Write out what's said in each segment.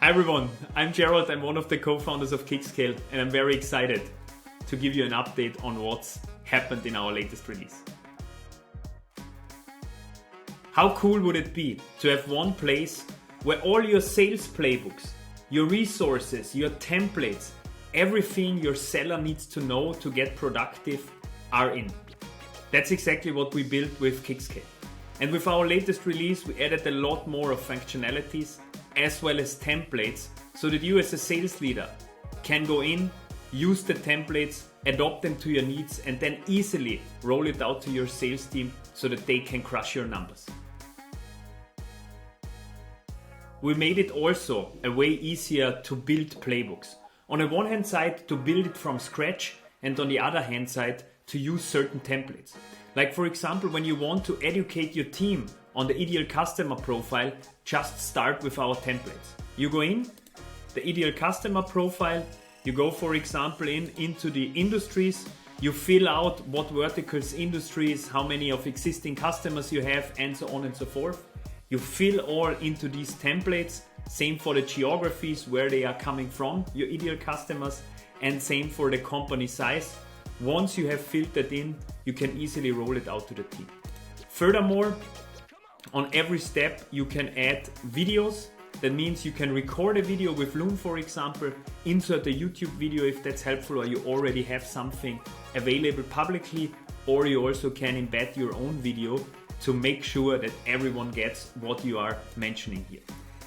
Hi everyone, I'm Gerald, I'm one of the co-founders of Kickscale, and I'm very excited to give you an update on what's happened in our latest release. How cool would it be to have one place where all your sales playbooks, your resources, your templates, everything your seller needs to know to get productive are in. That's exactly what we built with Kickscale. And with our latest release, we added a lot more of functionalities as well as templates so that you as a sales leader can go in, use the templates, adopt them to your needs, and then easily roll it out to your sales team so that they can crush your numbers. We made it also a way easier to build playbooks. On the one hand side, to build it from scratch, and on the other hand side, to use certain templates. Like for example, when you want to educate your team on the ideal customer profile, just start with our templates. You go in, the ideal customer profile, you go for example into the industries, you fill out what verticals, industries, how many of existing customers you have, and so on and so forth. You fill all into these templates, same for the geographies where they are coming from, your ideal customers, and same for the company size. Once you have filled that in, you can easily roll it out to the team. Furthermore, on every step you can add videos. That means you can record a video with Loom, for example, insert a YouTube video if that's helpful, or you already have something available publicly, or you also can embed your own video to make sure that everyone gets what you are mentioning here.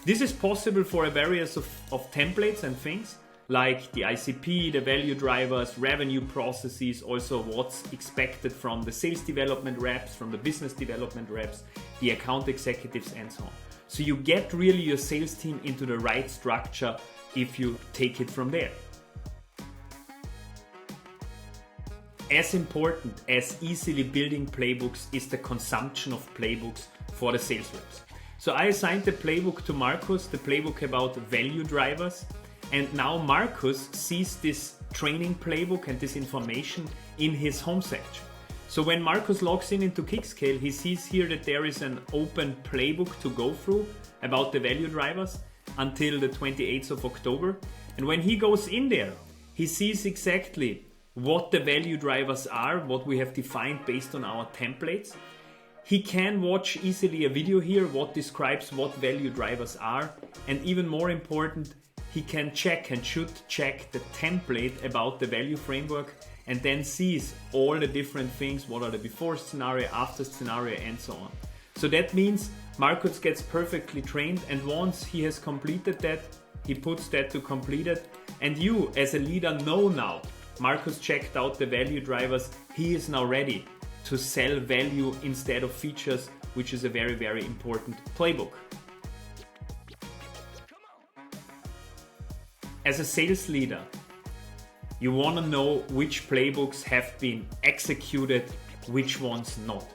This is possible for a variety of templates and things, like the ICP, the value drivers, revenue processes, also what's expected from the sales development reps, from the business development reps, the account executives, and so on. So you get really your sales team into the right structure if you take it from there. As important as easily building playbooks is the consumption of playbooks for the sales reps. So I assigned the playbook to Marcus, the playbook about value drivers. And now Marcus sees this training playbook and this information in his home section. So when Marcus logs into Kickscale, he sees here that there is an open playbook to go through about the value drivers until the 28th of October. And when he goes in there, he sees exactly what the value drivers are, what we have defined based on our templates. He can watch easily a video here, what describes what value drivers are. And even more important, he can check and should check the template about the value framework, and then sees all the different things, what are the before scenario, after scenario, and so on. So that means Marcus gets perfectly trained, and once he has completed that, he puts that to completed, and you as a leader know now, Marcus checked out the value drivers, he is now ready to sell value instead of features, which is a very, very important playbook. As a sales leader, you want to know which playbooks have been executed, which ones not.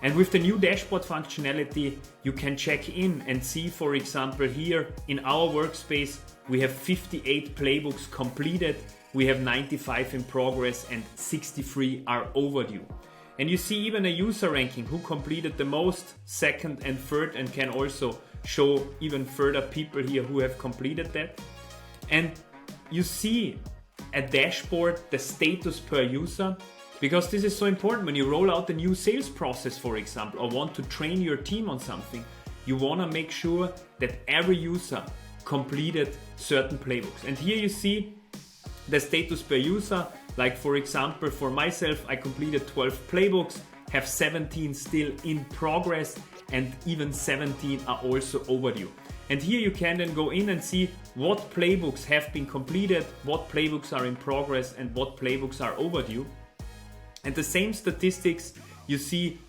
And with the new dashboard functionality, you can check in and see, for example, here in our workspace, we have 58 playbooks completed, we have 95 in progress, and 63 are overdue. And you see even a user ranking, who completed the most, second and third, and can also show even further people here who have completed that. And you see a dashboard, the status per user, because this is so important. When you roll out a new sales process, for example, or want to train your team on something, you want to make sure that every user completed certain playbooks. And here you see the status per user. Like for example, for myself, I completed 12 playbooks, have 17 still in progress, and even 17 are also overdue. And here you can then go in and see what playbooks have been completed, what playbooks are in progress, and what playbooks are overdue. And the same statistics you see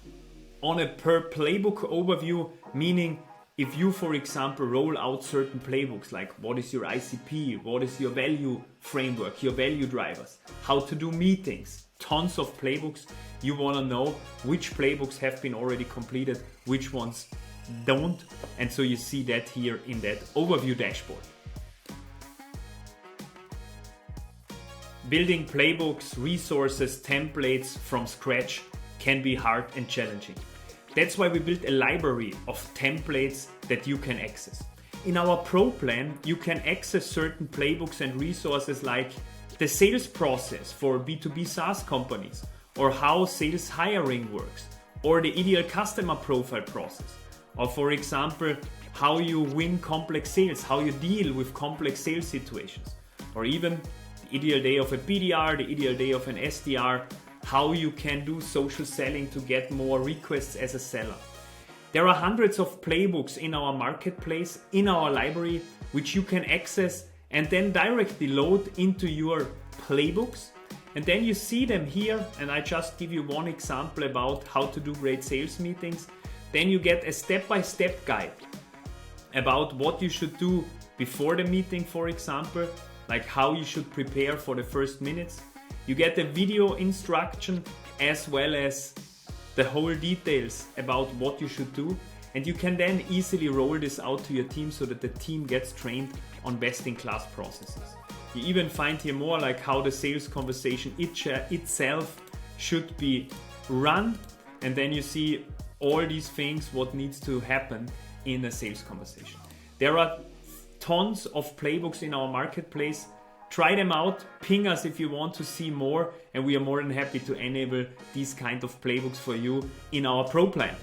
on a per playbook overview, meaning if you, for example, roll out certain playbooks, like what is your ICP, what is your value framework, your value drivers, how to do meetings, tons of playbooks, you want to know which playbooks have been already completed, which ones don't, and so you see that here in that overview dashboard. Building playbooks, resources, templates from scratch can be hard and challenging. That's why we built a library of templates that you can access. In our Pro plan, you can access certain playbooks and resources like the sales process for B2B SaaS companies, or how sales hiring works, or the ideal customer profile process, or for example, how you win complex sales, how you deal with complex sales situations, or even the ideal day of a BDR, the ideal day of an SDR, how you can do social selling to get more requests as a seller. There are hundreds of playbooks in our marketplace, in our library, which you can access and then directly load into your playbooks. And then you see them here, and I just give you one example about how to do great sales meetings. Then you get a step-by-step guide about what you should do before the meeting, for example, like how you should prepare for the first minutes. You get a video instruction as well as the whole details about what you should do, and you can then easily roll this out to your team so that the team gets trained on best-in-class processes. You even find here more like how the sales conversation itself should be run, and then you see all these things, what needs to happen in a sales conversation. There are tons of playbooks in our marketplace. Try them out, ping us if you want to see more, and we are more than happy to enable these kind of playbooks for you in our Pro plan.